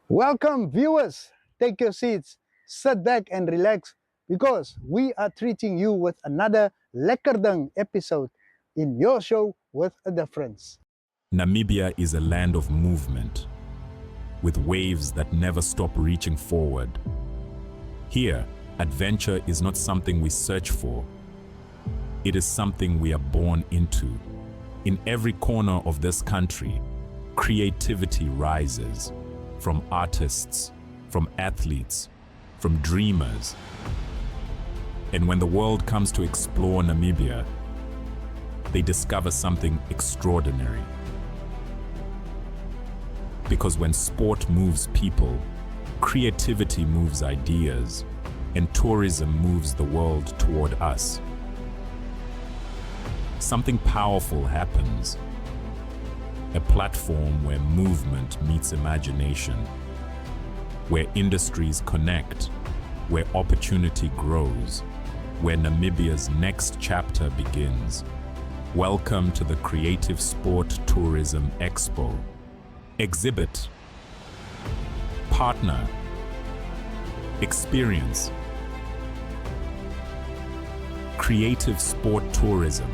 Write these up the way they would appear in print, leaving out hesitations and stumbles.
Welcome, viewers. Take your seats, sit back and relax because we are treating you with another lekkerding episode in your show with a difference. Namibia is a land of movement, with waves that never stop reaching forward. Here, adventure is not something we search for. It is something we are born into. In every corner of this country, creativity rises. From artists, from athletes, from dreamers. And when the world comes to explore Namibia, they discover something extraordinary. Because when sport moves people, creativity moves ideas, and tourism moves the world toward us. Something powerful happens. A platform where movement meets imagination, where industries connect, where opportunity grows, where Namibia's next chapter begins. Welcome to the Creative Sport Tourism Expo. Exhibit, partner, experience. Creative Sport Tourism.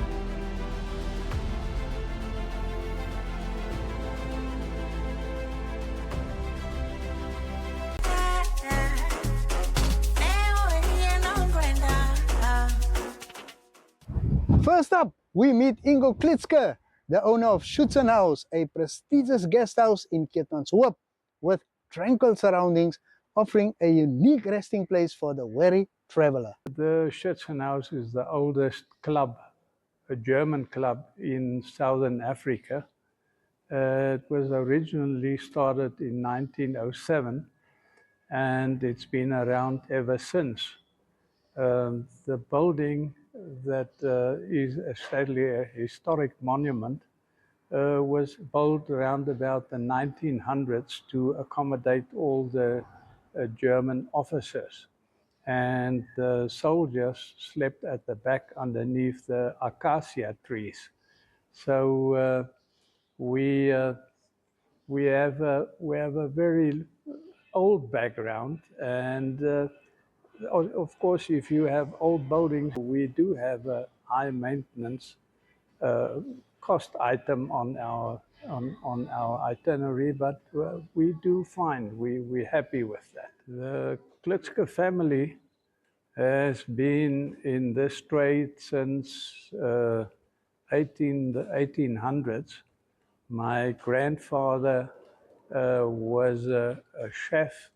First up, we meet Ingo Klitzke, the owner of Schützenhaus, a prestigious guest house in Keetmanshoop with tranquil surroundings, offering a unique resting place for the weary traveler. The Schützenhaus is the oldest club, a German club in Southern Africa. It was originally started in 1907 and it's been around ever since. The building that is sadly a historic monument was built around about the 1900s to accommodate all the German officers. And the soldiers slept at the back underneath the acacia trees. So we have a very old background, and of course, if you have old buildings, we do have a high maintenance cost item on our itinerary, but we do fine. We're happy with that. The Klitzke family has been in this trade since the 1800s. My grandfather was a chef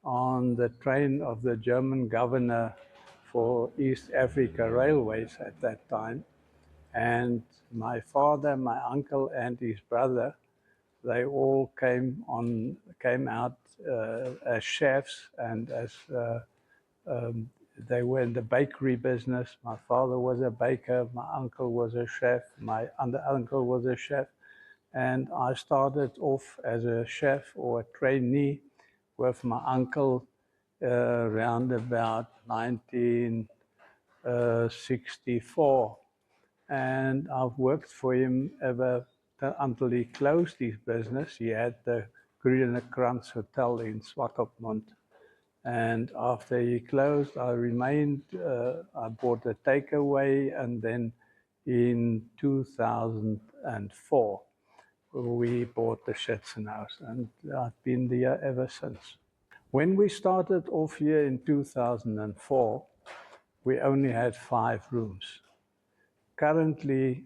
on the train of the German governor for East Africa Railways at that time. And my father, my uncle, and his brother, they all came out as chefs and as they were in the bakery business. My father was a baker, my uncle was a chef, my other uncle was a chef, and I started off as a chef or a trainee with my uncle around about 1964. And I've worked for him ever until he closed his business. He had the Lüderitz Nest Hotel in Swakopmund. And after he closed, I remained. I bought a takeaway, and then in 2004, we bought the Schützenhaus, and I've been there ever since. When we started off here in 2004, we only had 5 rooms. Currently,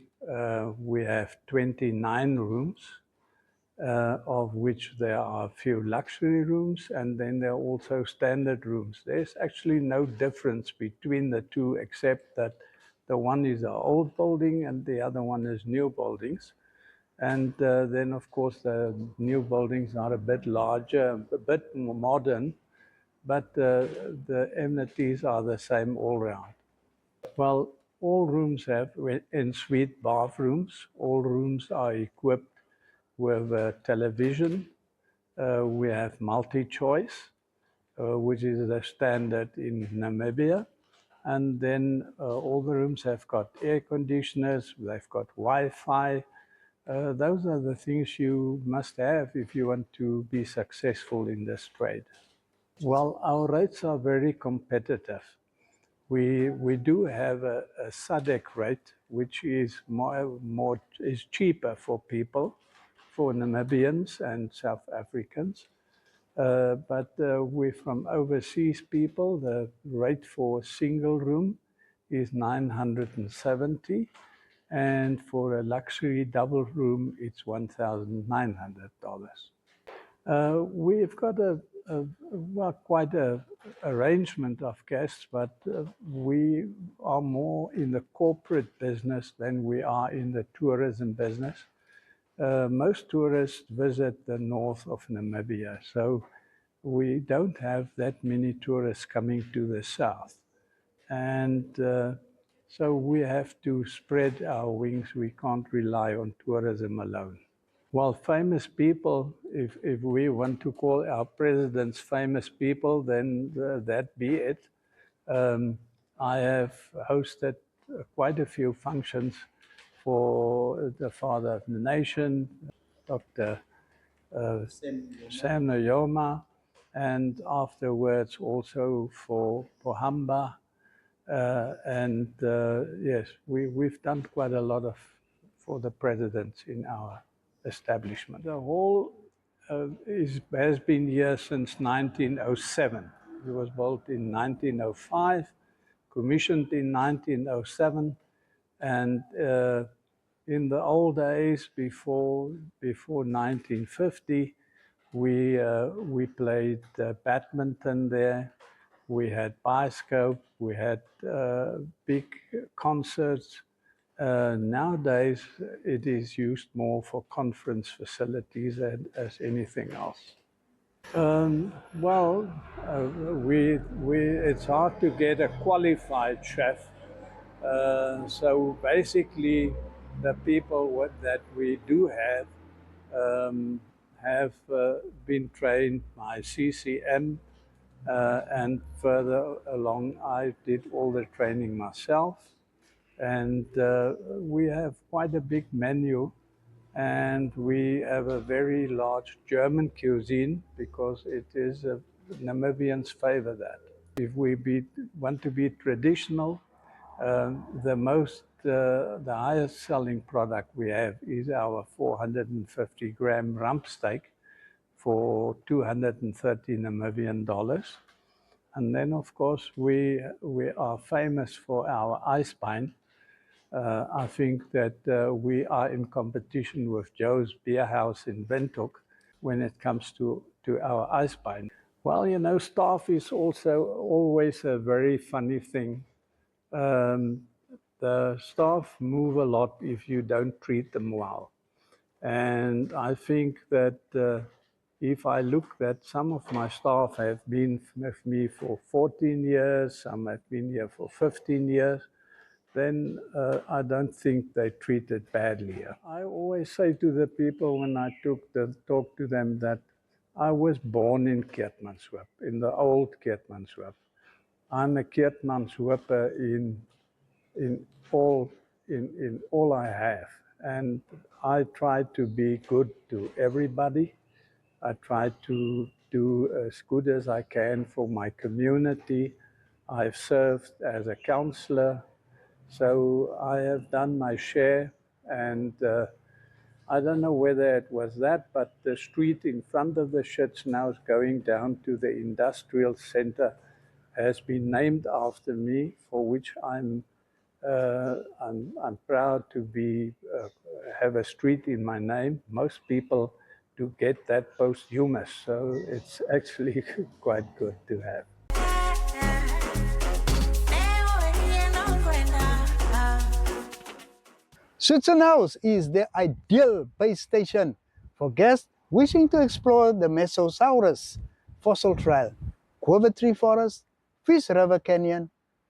we have 29 rooms, of which there are a few luxury rooms, and then there are also standard rooms. There's actually no difference between the two, except that the one is an old building and the other one is new buildings. And then, of course, the new buildings are a bit larger, a bit more modern, but the amenities are the same all round. Well, all rooms have en-suite bathrooms. All rooms are equipped with a television. We have multi-choice, which is the standard in Namibia. And then all the rooms have got air conditioners, they've got Wi-Fi, Those are the things you must have if you want to be successful in this trade. Well, our rates are very competitive. We do have a SADC rate, which is is cheaper for people, for Namibians and South Africans. But we from overseas people, the rate for a single room is 970, and for a luxury double room, it's $1,900. We've got quite a arrangement of guests, but we are more in the corporate business than we are in the tourism business. Most tourists visit the north of Namibia, so we don't have that many tourists coming to the south. And so we have to spread our wings. We can't rely on tourism alone. Well, famous people, if we want to call our presidents famous people, then that be it. I have hosted quite a few functions for the father of the nation, Dr. Sam Nujoma, and afterwards also for Pohamba. Yes, we've done quite a lot for the presidents in our establishment. The hall has been here since 1907. It was built in 1905, commissioned in 1907, and in the old days, before 1950, we played badminton there. We had bioscope. We had big concerts. Nowadays, it is used more for conference facilities as anything else. It's hard to get a qualified chef. So basically, the people that we do have been trained by CCM, and further along, I did all the training myself. And we have quite a big menu, and we have a very large German cuisine because it is Namibians favor that. If we want to be traditional, the highest selling product we have is our 450-gram rump steak for 230 Namibian dollars. And then, of course, we are famous for our ice pine. I think that we are in competition with Joe's Beer House in Windhoek when it comes to our ice pine. Well, you know, staff is also always a very funny thing. The staff move a lot if you don't treat them well. And I think that if I look that some of my staff have been with me for 14 years, some have been here for 15 years, then I don't think they treated badly. I always say to the people when I talk to them that I was born in Keetmanshoop, in the old Keetmanshoop. I'm a Keetmanshooper in all I have, and I try to be good to everybody. I try to do as good as I can for my community. I've served as a counselor, so I have done my share, and I don't know whether it was that, but the street in front of the Schützenhaus going down to the industrial center has been named after me, for which I'm proud to have a street in my name. Most people do get that posthumous, so it's actually quite good to have. Schützenhaus is the ideal base station for guests wishing to explore the Mesosaurus fossil trail, Guava Tree Forest, Fish River Canyon,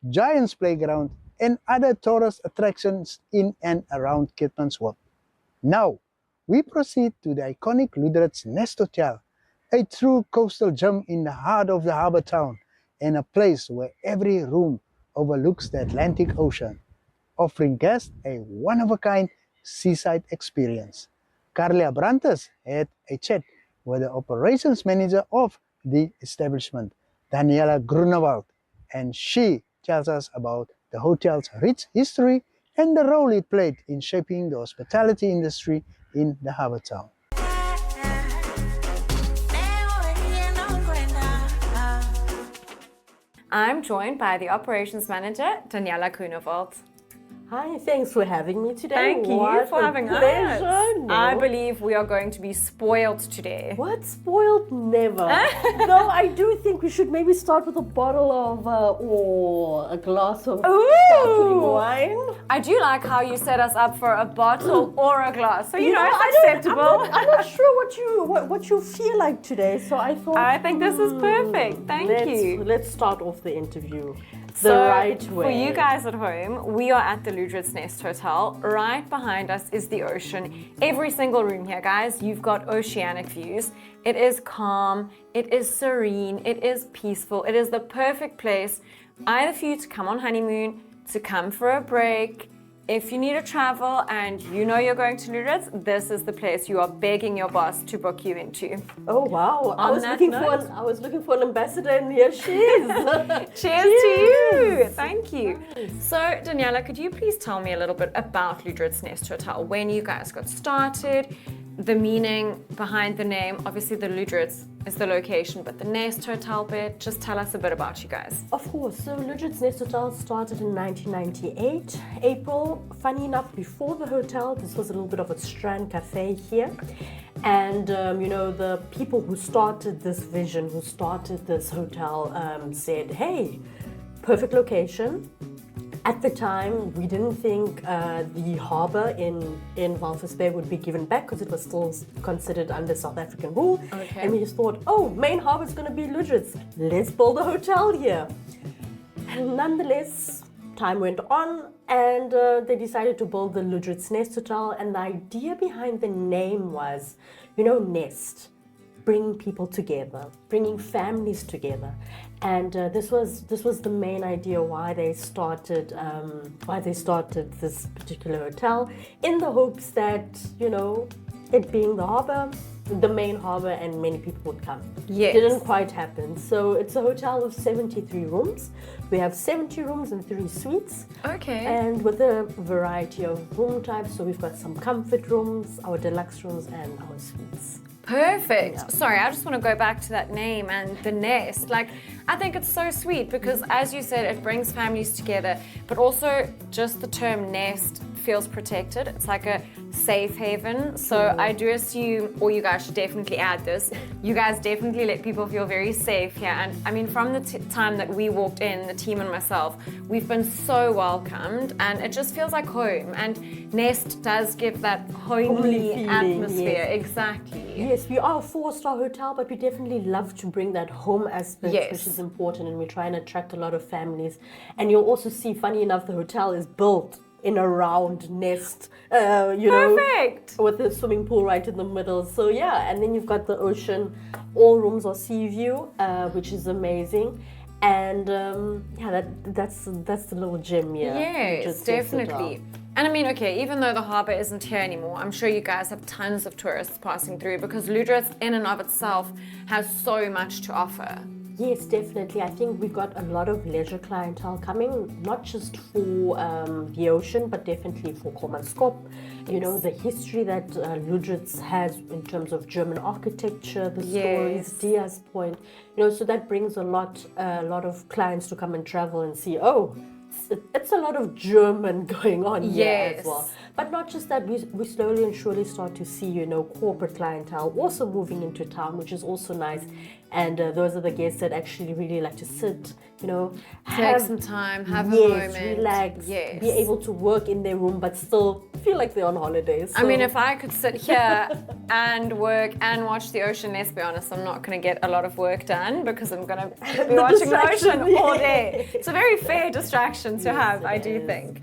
Giants Playground, and other tourist attractions in and around Keetmanshoop. Now, we proceed to the iconic Lüderitz Nest Hotel, a true coastal gem in the heart of the harbour town and a place where every room overlooks the Atlantic Ocean, offering guests a one-of-a-kind seaside experience. Carli Abrantes had a chat with the operations manager of the establishment, Daniella Grünewald, and she tells us about the hotel's rich history and the role it played in shaping the hospitality industry in the harbour town. I'm joined by the operations manager, Daniella Grünewald. Hi, thanks for having me today. Thank you What for a having pleasure. us. No. I believe we are going to be spoiled today. What? Spoiled? Never. No, I do think we should maybe start with a bottle of or a glass of sparkling wine. I do like how you set us up for a bottle or a glass. So, it's I'm acceptable. I'm not sure what you feel like today, so I thought I think this is perfect. Thank you. Let's start off the interview So, the right way. for you guys at home, we are at the Lüderitz Nest Hotel. Right behind us is the ocean. Every single room here, guys, you've got oceanic views. It is calm, it is serene, it is peaceful. It is the perfect place either for you to come on honeymoon, to come for a break. If you need to travel and you know you're going to Lüderitz, this is the place you are begging your boss to book you into. Oh wow! I On was that looking note- for an ambassador, and here she is. Cheers to you! Thank you. So, Daniella, could you please tell me a little bit about Lüderitz Nest Hotel, when you guys got started, the meaning behind the name? Obviously, the Lüderitz is the location, but the Nest Hotel bit, just tell us a bit about you guys. Of course. So Lüderitz Nest Hotel started in 1998, April. Funny enough, before the hotel, this was a little bit of a strand cafe here. And, the people who started this vision, who started this hotel, said, hey, perfect location. At the time, we didn't think the harbour in Walvis Bay would be given back because it was still considered under South African rule. Okay. And we just thought, main harbour is going to be Lüderitz. Let's build a hotel here. And nonetheless, time went on and they decided to build the Lüderitz Nest Hotel. And the idea behind the name was, nest, bringing people together, bringing families together. And this was the main idea why they started this particular hotel, in the hopes that it being the harbour, the main harbour, and many people would come. Yes. Didn't quite happen. So it's a hotel of 73 rooms. We have 70 rooms and 3 suites. Okay. And with a variety of room types. So we've got some comfort rooms, our deluxe rooms, and our suites. Perfect. Yeah. Sorry, I just want to go back to that name and the nest. I think it's so sweet because, as you said, it brings families together, but also just the term nest feels protected. It's like a safe haven. So I do assume, or you guys should definitely add this, you guys definitely let people feel very safe here. And I mean, from the time that we walked in, the team and myself, we've been so welcomed and it just feels like home. And Nest does give that homely Homely feeling, atmosphere. yes. Exactly. Yes, we are a 4-star hotel, but we definitely love to bring that home aspect, Yes. which is important, and we try and attract a lot of families. And you'll also see, funny enough, the hotel is built in a round nest, Perfect. with the swimming pool right in the middle. So yeah, and then you've got the ocean. All rooms are sea view, which is amazing. And that's the little gem here. Yes, Just Nest Hotel. definitely. And I mean, okay, even though the harbour isn't here anymore, I'm sure you guys have tons of tourists passing through because Lüderitz in and of itself has so much to offer. Yes, definitely. I think we've got a lot of leisure clientele coming, not just for the ocean, but definitely for Keetmanshoop. The history that Lüderitz has in terms of German architecture, the stories, Diaz Point. So that brings a lot of clients to come and travel and see, it's a lot of German going on here as well. But not just that, we slowly and surely start to see, corporate clientele also moving into town, which is also nice. And those are the guests that actually really like to sit, Take some time, have a moment. Relax, Yes. be able to work in their room, but still feel like they're on holidays. I mean, if I could sit here and work and watch the ocean, let's be honest, I'm not going to get a lot of work done because I'm going to be watching the ocean all day. It's a very fair distraction to have, I do think.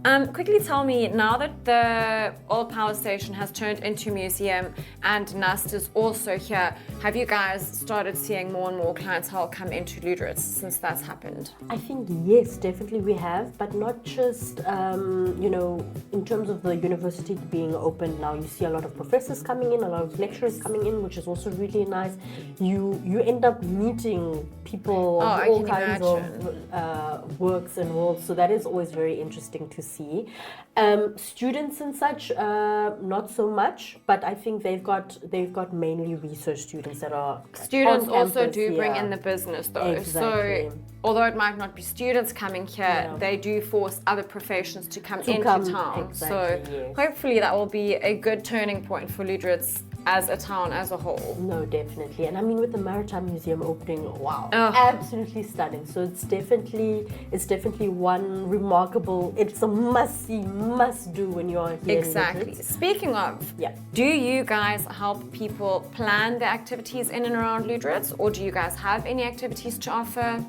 Quickly tell me, now that the old power station has turned into a museum and Nest is also here, have you guys started seeing more and more clientele come into Lüderitz since that's happened? I think yes, definitely we have, but not just, in terms of the university being open now, you see a lot of professors coming in, a lot of lecturers coming in, which is also really nice. You end up meeting people of all kinds of works and roles, so that is always very interesting to see. Students and such, not so much, but I think they've got mainly research students that are students on also campus, do bring in the business though. Exactly. So although it might not be students coming here, they do force other professions to come into town. Exactly, so hopefully that will be a good turning point for Lüderitz as a town as a whole. No, definitely. And I mean, with the Maritime Museum opening, wow, absolutely stunning. So it's definitely one remarkable, it's a must-see, must-do when you're here. Exactly. Speaking of, do you guys help people plan their activities in and around Lüderitz, or do you guys have any activities to offer?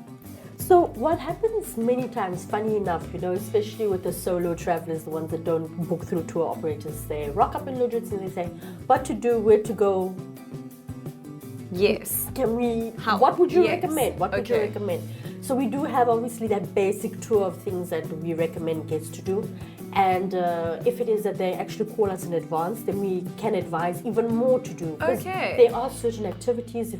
So what happens many times, funny enough, especially with the solo travelers, the ones that don't book through tour operators, they rock up in Lüderitz and they say, what to do, where to go. Yes. Can we, what would you recommend? What would you recommend? So we do have obviously that basic tour of things that we recommend guests to do. And if it is that they actually call us in advance, then we can advise even more to do. Okay. There are certain activities,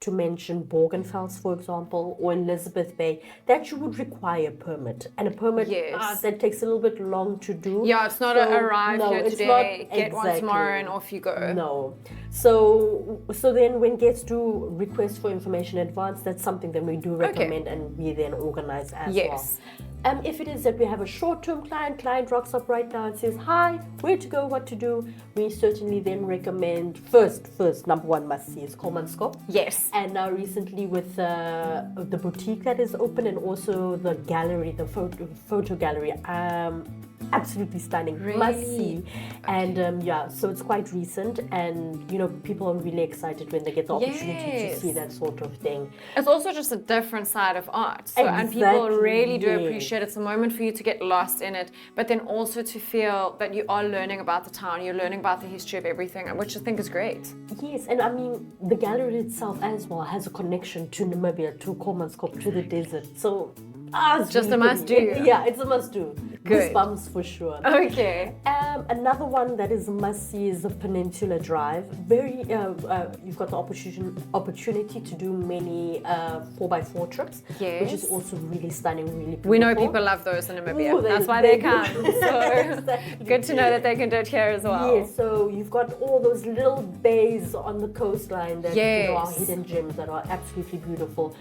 to mention Borgenfels, for example, or Elizabeth Bay, that you would require a permit. And a permit that takes a little bit long to do. Yeah, it's not arrive here today, get one tomorrow, and off you go. No. So then when guests do request for information in advance, that's something that we do recommend and we then organize as well. If it is that we have a short-term client rocks up right now and says, hi, where to go, what to do, we certainly then recommend first, number one must-see is Keetmanshoop. Yes. And now recently with the boutique that is open and also the gallery, the photo gallery, absolutely stunning, must see. And so it's quite recent, and people are really excited when they get the opportunity to see that sort of thing. It's also just a different side of art, and people really do appreciate it's a moment for you to get lost in it, but then also to feel that you are learning about the town, you're learning about the history of everything, which I think is great. Yes, and I mean the gallery itself as well has a connection to Namibia, to Keetmanshoop, to the desert, so it's just a must-do. Yeah, it's a must-do. Good. Goosebumps for sure. Okay. Another one that is a must-see is the Peninsula Drive. You've got the opportunity to do many 4x4 trips, which is also really stunning, really beautiful. We know people love those in Namibia. That's why they come. So good to know that they can do it here as well. Yes, so you've got all those little bays on the coastline that are hidden gems that are absolutely beautiful.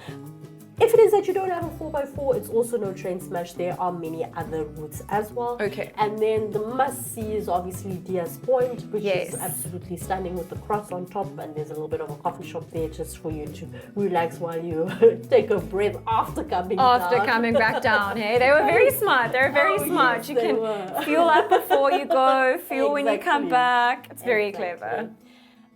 If it is that you don't have a 4x4, it's also no train smash. There are many other routes as well. Okay. And then the must-see is obviously Diaz Point, which is absolutely stunning with the cross on top, and there's a little bit of a coffee shop there just for you to relax while you take a breath after coming back down. Hey, they were very smart. They're very smart. Yes, you can fuel up before you go, fuel when you come back. It's very clever.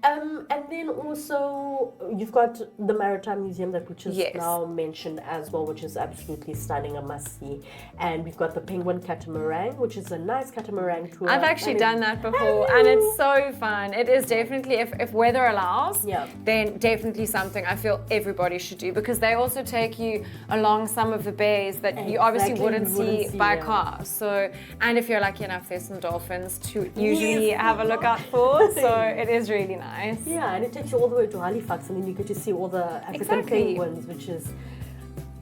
And then also you've got the Maritime Museum that we just now mentioned as well, which is absolutely stunning, a must-see. And we've got the Penguin Catamaran, which is a nice catamaran tour. I've actually done that before, and it's so fun. It is definitely, if weather allows, then definitely something I feel everybody should do, because they also take you along some of the bays that you obviously wouldn't see by car. So, and if you're lucky enough, there's some dolphins to usually have a look out for. So it is really nice. Yeah, and it takes you all the way to Halifax, and then you get to see all the African penguins, which is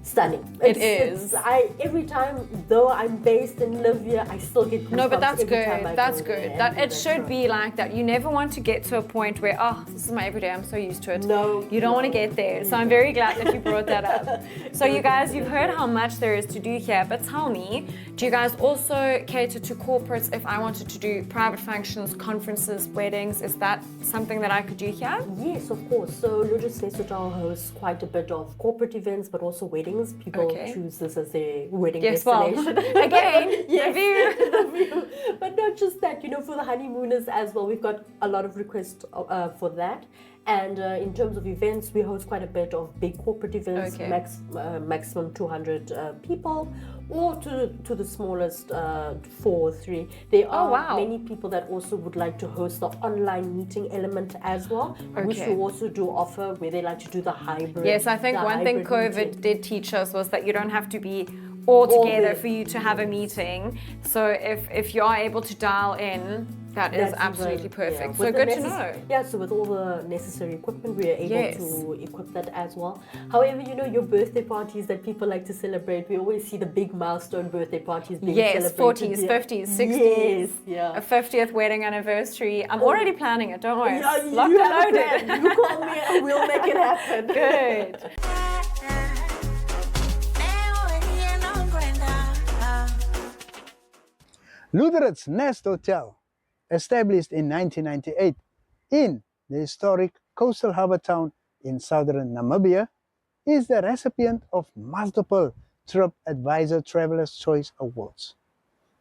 stunning. Every time, though I'm based and live here, I still get goosebumps. No, but that's good. That's good. That it should be like that. You never want to get to a point where, this is my everyday, I'm so used to it. No. You don't want to get there. So I'm very glad that you brought that up. So you guys, you've heard how much there is to do here, but tell me, do you guys also cater to corporates? If I wanted to do private functions, conferences, weddings, is that something that I could do here? Yes, of course. So Lüderitz Nest Hotel hosts quite a bit of corporate events, but also weddings. People choose this as their wedding destination. Again, review. But not just that, for the honeymooners as well, we've got a lot of requests for that. And in terms of events, we host quite a bit of big corporate events, Okay. maximum 200 people, or to the smallest 4 or 3. There are wow. many people that also would like to host the online meeting element as well, which Okay. we also do offer, where they like to do the hybrid. Yes, I think the one thing hybrid COVID meeting. did teach us was that you don't have to be all together there. for you to have a meeting. So if you are able to dial in, that is That's absolutely even- perfect. yeah. So With the good to know. Yeah, so with all the necessary equipment, we are able Yes. to equip that as well. However, your birthday parties that people like to celebrate, we always see the big milestone birthday parties being Yes, celebrated. 40s, Yeah. 50s, 60s, Yes, yeah. a 50th wedding anniversary. I'm already planning it, don't worry. Yeah, Locked you and have a loaded. plan. You call me and we'll make it happen. Good. Lüderitz Nest Hotel, established in 1998 in the historic coastal harbour town in southern Namibia, is the recipient of multiple TripAdvisor Traveller's Choice Awards.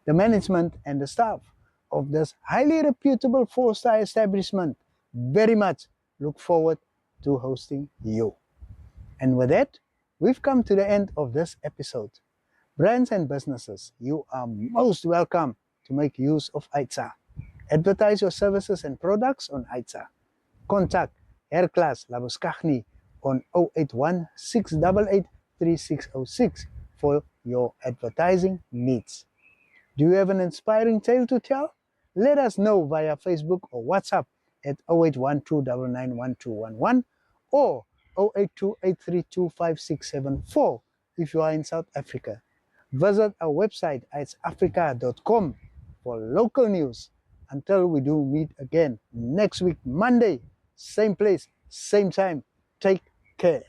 The management and the staff of this highly reputable 4-star establishment very much look forward to hosting you. And with that, we've come to the end of this episode. Brands and businesses, you are most welcome to make use of Aitsa. Advertise your services and products on Aitsa. Contact Herklas Labuskaghni on 081 688 3606 for your advertising needs. Do you have an inspiring tale to tell? Let us know via Facebook or WhatsApp at 0812991211 or 0828325674 if you are in South Africa. Visit our website at africa.com for local news. Until we do meet again next week, Monday, same place, same time. Take care.